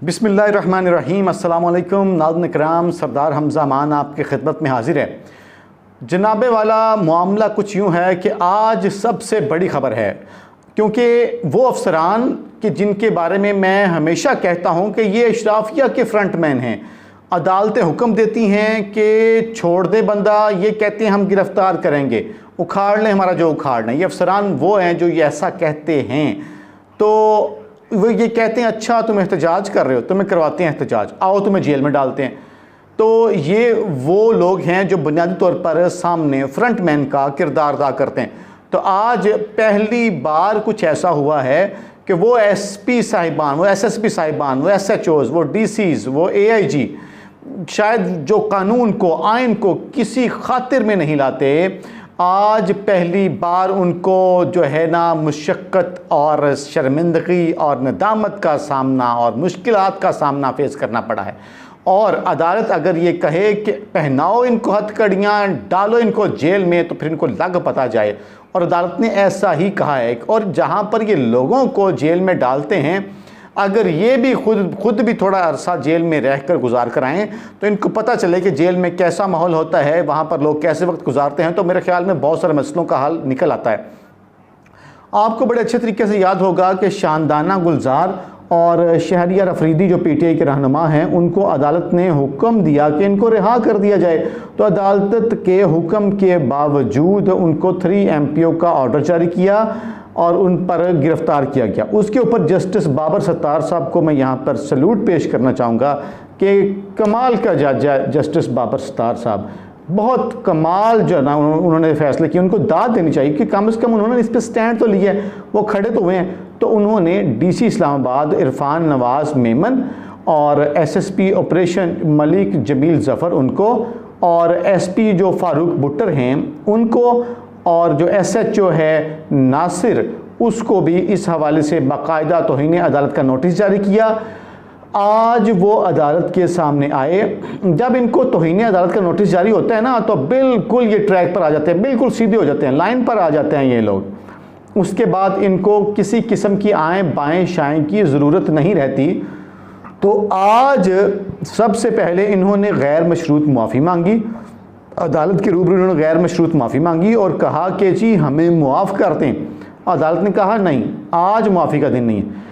बिस्मिल्लाहिर्रहमानिर्रहीम। अस्सलाम वालेकुम नाज़रीन किराम, सरदार हमज़ा मान आपकी खिदमत में हाजिर है। जनाबे वाला मामला कुछ यूँ है कि आज सबसे बड़ी ख़बर है, क्योंकि वो अफसरान कि जिनके बारे में मैं हमेशा कहता हूँ कि ये अशराफिया के फ्रंटमैन हैं, अदालतें हुक्म देती हैं कि छोड़ दे बंदा, ये कहते हैं हम गिरफ़्तार करेंगे, उखाड़ लें हमारा जो उखाड़ना। ये अफसरान वो हैं जो ये ऐसा कहते हैं। तो वो ये कहते हैं अच्छा तुम एहतजाज कर रहे हो, तुम्हें करवाते हैं एहतजाज, आओ तुम्हें जेल में डालते हैं। तो ये वो लोग हैं जो बुनियादी तौर पर सामने फ्रंटमैन का किरदार अदा करते हैं। तो आज पहली बार कुछ ऐसा हुआ है कि वो एसपी साहिबान, वो एसएसपी साहिबान, वो एसएचओज़, वो डीसीज़, वो एआईजी शायद जो कानून को, आइन को किसी खातिर में नहीं लाते, आज पहली बार उनको जो है ना मुशक्क़त और शर्मिंदगी और नदामत का सामना और मुश्किलात का सामना फेस करना पड़ा है। और अदालत अगर ये कहे कि पहनाओ इनको हथकड़ियाँ, डालो इनको जेल में, तो फिर इनको लग पता जाए। और अदालत ने ऐसा ही कहा है। और जहाँ पर ये लोगों को जेल में डालते हैं, अगर ये भी खुद भी थोड़ा अरसा जेल में रह कर गुजार कर आएँ तो इनको पता चले कि जेल में कैसा माहौल होता है, वहाँ पर लोग कैसे वक्त गुजारते हैं, तो मेरे ख्याल में बहुत सारे मसलों का हल निकल आता है। आपको बड़े अच्छे तरीके से याद होगा कि शानदाना गुलजार और शहरियार अफरीदी जो पीटीआई के रहनुमा हैं, उनको अदालत ने हुक्म दिया कि इनको रिहा कर दिया जाए। तो अदालत के हुक्म के बावजूद उनको 3 MPO का ऑर्डर जारी किया और उन पर गिरफ़्तार किया गया। उसके ऊपर जस्टिस बाबर सत्तार साहब को मैं यहाँ पर सल्यूट पेश करना चाहूँगा कि कमाल का जज है जस्टिस बाबर सत्तार साहब, बहुत कमाल जो ना उन्होंने फैसले किए, उनको दाद देनी चाहिए कि कम से कम उन्होंने इस पर स्टैंड तो लिया है, वो खड़े तो हुए हैं। तो उन्होंने डीसी इस्लामाबाद इरफान नवाज़ मेमन और एसएसपी ऑपरेशन मलिक जमील ज़फ़र उनको, और एसपी जो फ़ारूक बुट्टर हैं उनको, और जो एसएचओ है नासिर, उसको भी इस हवाले से बाकायदा तौहीन अदालत का नोटिस जारी किया। आज वो अदालत के सामने आए। जब इनको तौहीन अदालत का नोटिस जारी होता है ना, तो बिल्कुल ये ट्रैक पर आ जाते हैं, बिल्कुल सीधे हो जाते हैं, लाइन पर आ जाते हैं ये लोग। उसके बाद इनको किसी किस्म की आएँ बाएँ शाएँ की ज़रूरत नहीं रहती। तो आज सबसे पहले इन्होंने गैर मशरूत माफ़ी मांगी, अदालत के रूबरू इन्होंने गैर मशरूत माफ़ी मांगी और कहा कि जी हमें मुआफ़ कर दें। अदालत ने कहा नहीं, आज माफ़ी का दिन नहीं है,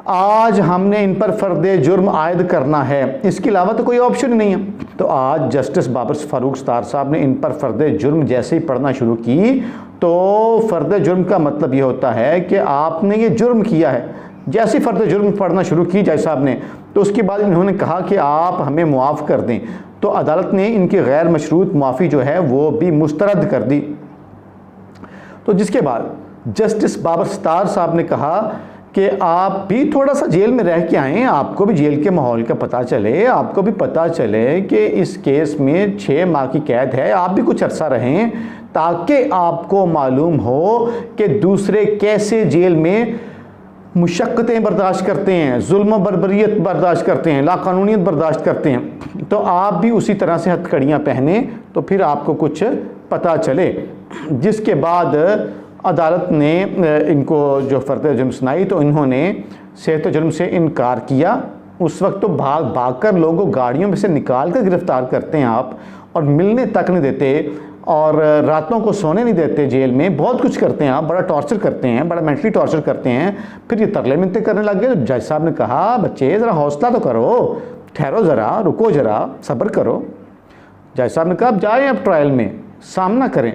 आज हमने इन पर फ़र्द जुर्म आयद करना है, इसके अलावा तो कोई ऑप्शन नहीं है। तो आज जस्टिस बाबर फ़ारूक सत्तार साहब ने इन पर फ़र्द जुर्म जैसे ही पढ़ना शुरू की, तो फ़र्द जुर्म का मतलब ये होता है कि आपने ये जुर्म किया है। जैसे ही फ़र्द जुर्म पढ़ना शुरू की जज साहब ने, तो उसके बाद इन्होंने कहा कि आप हमें मुआफ़ कर दें। तो अदालत ने इनकी गैर मशरूत माफ़ी जो है वो भी मुस्तरद कर दी। तो जिसके बाद जस्टिस बाबर सत्तार साहब ने कहा कि आप भी थोड़ा सा जेल में रह के आएँ, आपको भी जेल के माहौल का पता चले, आपको भी पता चले कि इस केस में 6 माह की कैद है, आप भी कुछ अरसा रहें, ताकि आपको मालूम हो कि दूसरे कैसे जेल में मुशक्क़तें बर्दाश्त करते हैं, जुल्म बर्बरियत बर्दाश्त करते हैं, लाकानूनियत बर्दाश्त करते हैं। तो आप भी उसी तरह से हथकड़ियाँ पहने, तो फिर आपको कुछ पता चले। जिसके बाद अदालत ने इनको जो फ़र्द जुर्म सुनाई, तो इन्होंने सेहत जुर्म से इनकार किया। उस वक्त तो भाग कर लोगों को गाड़ियों में से निकाल कर गिरफ़्तार करते हैं आप, और मिलने तक नहीं देते, और रातों को सोने नहीं देते जेल में, बहुत कुछ करते हैं आप, बड़ा टॉर्चर करते हैं, बड़ा मेंटली टॉर्चर करते हैं। फिर ये तरले मिन्नतें करने लग गए। तो जज साहब ने कहा बच्चे ज़रा हौसला तो करो, ठहरो ज़रा, रुको ज़रा, सब्र करो। जज साहब ने कहा अब जाएँ, अब ट्रायल में सामना करें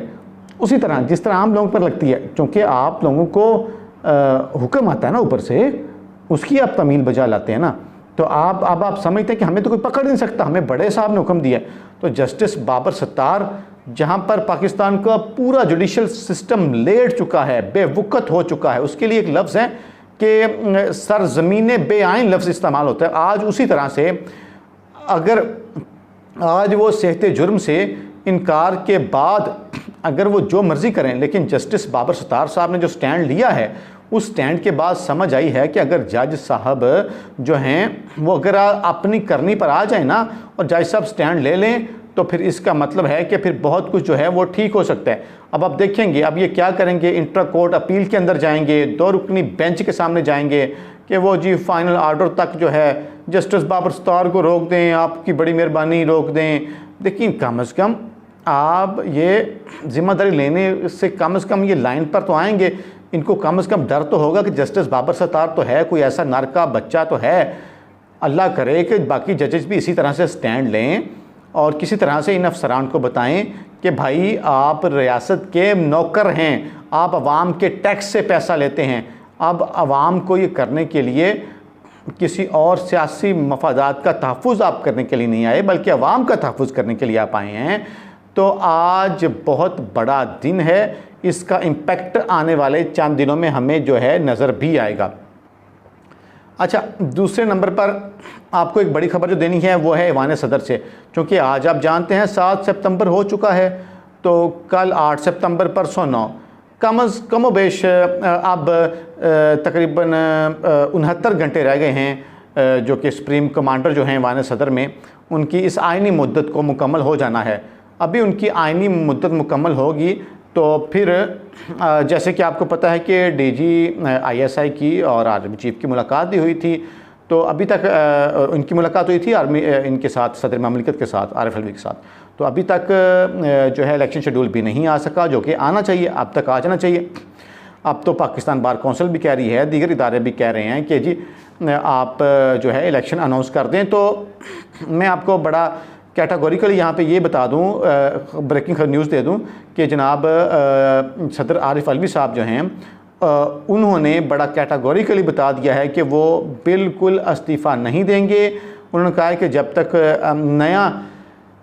उसी तरह जिस तरह आम लोगों पर लगती है, क्योंकि आप लोगों को हुक्म आता है ना ऊपर से, उसकी आप तमील बजा लाते हैं ना। तो आप समझते हैं कि हमें तो कोई पकड़ नहीं सकता, हमें बड़े साहब ने हुक्म दिया। तो जस्टिस बाबर सत्तार, जहाँ पर पाकिस्तान का पूरा जुडिशल सिस्टम लेट चुका है, बेवक़्त हो चुका है, उसके लिए एक लफ्ज़ है कि सरज़मीन बेआइन लफ्ज़ इस्तेमाल होता है। आज उसी तरह से अगर आज वो सेहत जुर्म से इनकार के बाद अगर वो जो मर्ज़ी करें, लेकिन जस्टिस बाबर सत्तार साहब ने जो स्टैंड लिया है, उस स्टैंड के बाद समझ आई है कि अगर जज साहब जो हैं वो अगर अपनी करनी पर आ जाए ना, और जज साहब स्टैंड ले लें, तो फिर इसका मतलब है कि फिर बहुत कुछ जो है वो ठीक हो सकता है। अब आप देखेंगे अब ये क्या करेंगे, इंट्रा कोर्ट अपील के अंदर जाएंगे, 2 रुकनी बेंच के सामने जाएंगे कि वो जी फाइनल आर्डर तक जो है जस्टिस बाबर सत्तार को रोक दें, आपकी बड़ी मेहरबानी रोक दें। लेकिन कम से कम आप ये ज़िम्मेदारी लेने से कम ये लाइन पर तो आएंगे। इनको कम से कम डर तो होगा कि जस्टिस बाबर सत्तार तो है, कोई ऐसा नर का बच्चा तो है। अल्लाह करे कि बाकी जजेस भी इसी तरह से स्टैंड लें और किसी तरह से इन अफसरान को बताएं कि भाई आप रियासत के नौकर हैं, आप अवाम के टैक्स से पैसा लेते हैं। अब अवाम को ये करने के लिए किसी और सियासी मफादात का तहफ़्फ़ुज़ आप करने के लिए नहीं आए, बल्कि अवाम का तहफ़्फ़ुज़ करने के लिए आप आए हैं। तो आज बहुत बड़ा दिन है, इसका इम्पेक्ट आने वाले चंद दिनों में हमें जो है नज़र भी आएगा। अच्छा, दूसरे नंबर पर आपको एक बड़ी खबर जो देनी है वो है ऐवान सदर से, क्योंकि आज आप जानते हैं 7 सितंबर हो चुका है, तो कल 8 सितंबर परसों 9 कम बेश अब तकरीबन 69 घंटे रह गए हैं जो कि सुप्रीम कमांडर जो हैं ऐवान सदर में, उनकी इस आइनी मुद्दत को मुकम्मल हो जाना है। अभी उनकी आइनी मुद्दत मुकम्मल होगी तो फिर जैसे कि आपको पता है कि डीजी आईएसआई की और आर्मी चीफ की मुलाकात भी हुई थी, तो अभी तक इनकी मुलाकात हुई थी आर्मी इनके साथ, सदर ममलिकत के साथ, आरिफ अलवी के साथ। तो अभी तक जो है इलेक्शन शेड्यूल भी नहीं आ सका, जो कि आना चाहिए, अब तक आ जाना चाहिए। अब तो पाकिस्तान बार कौंसिल भी कह रही है, दीगर इदारे भी कह रहे हैं कि जी आप जो है इलेक्शन अनाउंस कर दें। तो मैं आपको बड़ा कैटेगोरिकली यहाँ पे ये बता दूँ, ब्रेकिंग न्यूज़ दे दूँ कि जनाब सदर आरिफ अलवी साहब जो हैं उन्होंने बड़ा कैटेगोरिकली बता दिया है कि वो बिल्कुल इस्तीफ़ा नहीं देंगे। उन्होंने कहा है कि जब तक नया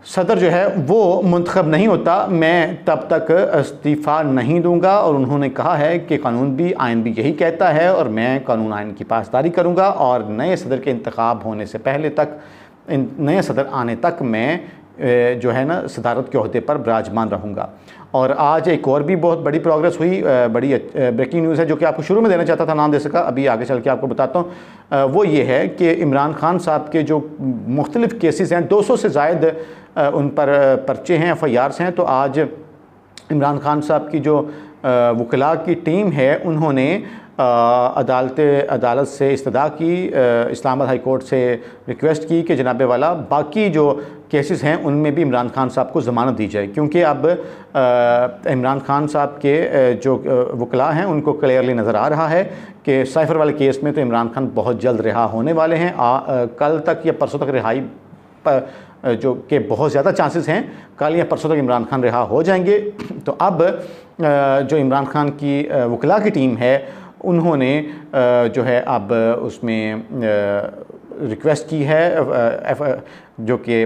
सदर जो है वो मुंतखब नहीं होता, मैं तब तक इस्तीफ़ा नहीं दूंगा। और उन्होंने कहा है कि कानून भी, आइन भी यही कहता है और मैं कानून आइन की पासदारी करूंगा और नए सदर के इंतखाब होने से पहले तक, नए सदर आने तक मैं जो है ना सदारत के ओहदे पर विराजमान रहूँगा। और आज एक और भी बहुत बड़ी प्रोग्रेस हुई, बड़ी ब्रेकिंग न्यूज़ है जो कि आपको शुरू में देना चाहता था, ना दे सका, अभी आगे चल के आपको बताता हूँ। वो ये है कि इमरान खान साहब के जो मुख्तलिफ़ केसेस हैं, 200 से ज़ायद उन पर पर्चे हैं, FIRs हैं। तो आज इमरान खान साहब की जो वकला की टीम है उन्होंने अदालत से इस्तदा की, इस्लामाबाद हाई कोर्ट से रिक्वेस्ट की कि जनाबे वाला बाकी जो केसेस हैं उनमें भी इमरान खान साहब को ज़मानत दी जाए, क्योंकि अब इमरान खान साहब के जो वकला हैं उनको क्लियरली नज़र आ रहा है कि साइफ़र वाले केस में तो इमरान खान बहुत जल्द रिहा होने वाले हैं। कल तक या परसों तक रिहाई जो कि बहुत ज़्यादा चांसेस हैं, कल या परसों तक इमरान खान रिहा हो जाएंगे। तो अब जो इमरान खान की वकला की टीम है उन्होंने जो है अब उसमें रिक्वेस्ट की है, जो कि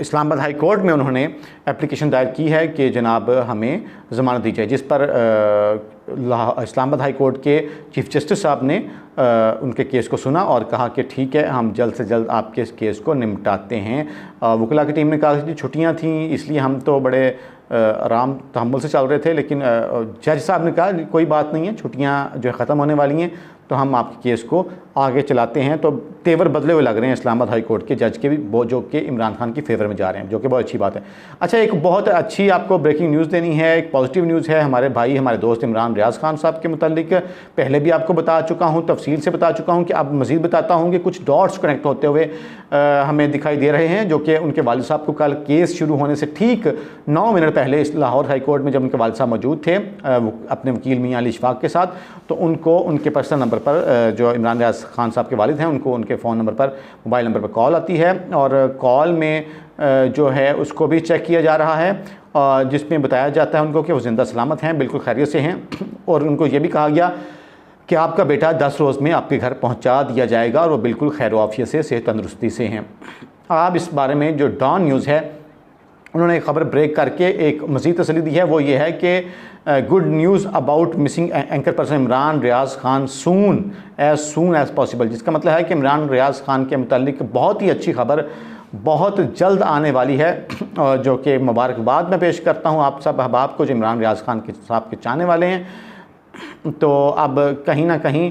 इस्लामाबाद हाई कोर्ट में उन्होंने एप्लीकेशन दायर की है कि जनाब हमें ज़मानत दी जाए, जिस पर इस्लामाबाद हाई कोर्ट के चीफ जस्टिस साहब ने उनके केस को सुना और कहा कि ठीक है, हम जल्द से जल्द आपके इस केस को निपटाते हैं। वकला की टीम ने कहा कि छुट्टियां थीं इसलिए हम तो बड़े आराम तहम्मुल से चल रहे थे, लेकिन जज साहब ने कहा कोई बात नहीं है, छुट्टियां जो है ख़त्म होने वाली हैं तो हम आपके केस को आगे चलाते हैं। तो तेवर बदले हुए लग रहे हैं इस्लामाबाद हाई कोर्ट के जज के भी, जो कि इमरान खान की फेवर में जा रहे हैं, जो कि बहुत अच्छी बात है। अच्छा, एक बहुत अच्छी आपको ब्रेकिंग न्यूज़ देनी है, एक पॉजिटिव न्यूज़ है हमारे भाई, हमारे दोस्त इमरान रियाज़ खान साहब के मुतालिक। पहले भी आपको बता चुका हूँ, तफसील से बता चुका हूँ, कि अब मज़ीद बताता हूँ कि कुछ डॉट्स कनेक्ट होते हुए हमें दिखाई दे रहे हैं, जो कि उनके वालिद साहब को कल केस शुरू होने से ठीक 9 मिनट पहले इस लाहौर हाई कोर्ट में जब उनके वालिद साहब मौजूद थे अपने वकील मियां अली इशफाक के साथ, तो उनको उनके पर्सनल नंबर पर, जो इमरान रियाज़ खान साहब के वालिद हैं, उनको उनके फ़ोन नंबर पर, मोबाइल नंबर पर कॉल आती है और कॉल में जो है उसको भी चेक किया जा रहा है, जिसमें बताया जाता है उनको कि वो ज़िंदा सलामत हैं, बिल्कुल खैरियत से हैं। और उनको ये भी कहा गया कि आपका बेटा 10 रोज़ में आपके घर पहुंचा दिया जाएगा और वो बिल्कुल खैर वाफियत से, सेहत तंदुरुस्ती से हैं। आप इस बारे में जो डॉन न्यूज़ है उन्होंने एक ख़बर ब्रेक करके एक मज़ीद तसल्ली दी है, वो ये है कि good news about missing anchor person Imran Riaz Khan soon as possible, जिसका मतलब है कि इमरान रियाज़ खान के मुतालिक बहुत ही अच्छी खबर बहुत जल्द आने वाली है, और जो कि मुबारकबाद मैं पेश करता हूँ आप सब अहबाब को जो इमरान रियाज़ खान के साहब के चाहने वाले हैं। तो अब कहीं ना कहीं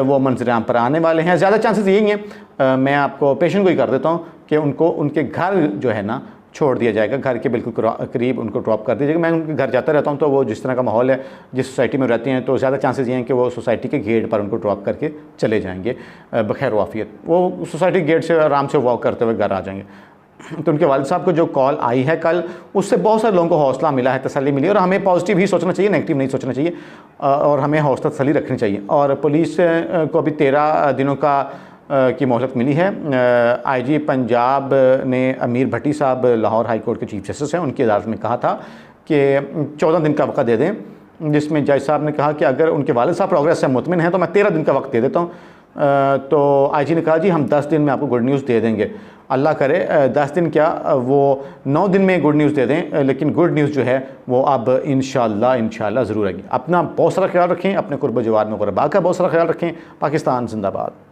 वो मंजराम पर आने वाले हैं, ज़्यादा चांसेस यही हैं। मैं आपको पेशेंट को ही कर देता हूँ कि उनको उनके घर जो है ना छोड़ दिया जाएगा, घर के बिल्कुल करीब उनको ड्रॉप कर दिया जाएगा। मैं उनके घर जाता रहता हूँ, तो वो जिस तरह का माहौल है, जिस सोसाइटी में रहती हैं, तो ज़्यादा चांसेस ये हैं कि वो सोसाइटी के गेट पर उनको ड्रॉप करके चले जाएंगे बखैर वाफियत। वो सोसाइटी गेट से आराम से वॉक करते हुए घर आ जाएंगे। तो उनके वालिद साहब को जो कॉल आई है कल, उससे बहुत सारे लोगों को हौसला मिला है, तसल्ली मिली, और हमें पॉजिटिव ही सोचना चाहिए, नेगेटिव नहीं सोचना चाहिए, और हमें हौसला तसल्ली रखनी चाहिए। और पुलिस को अभी 13 दिनों की मोहलत मिली है। IG पंजाब ने अमीर भट्टी साहब लाहौर हाई कोर्ट के चीफ जस्टिस हैं, उनकी अदालत में कहा था कि 14 दिन का वक्त दे दें, जिसमें जज साहब ने कहा कि अगर उनके वालिद साहब प्रोग्रेस से मुतमिन हैं तो मैं 13 दिन का वक्त दे देता हूँ। तो IG ने कहा जी हम 10 दिन में आपको गुड न्यूज़ दे देंगे। अल्लाह करे 10 दिन क्या, वो 9 दिन में गुड न्यूज़ दे दें, लेकिन गुड न्यूज़ जो है वो अब इंशाल्लाह ज़रूर आएगी। अपना बहुत सारा ख्याल रखें, अपने कुर्ब जवार में गुरबा का बहुत सारा ख्याल रखें। पाकिस्तान जिंदाबाद।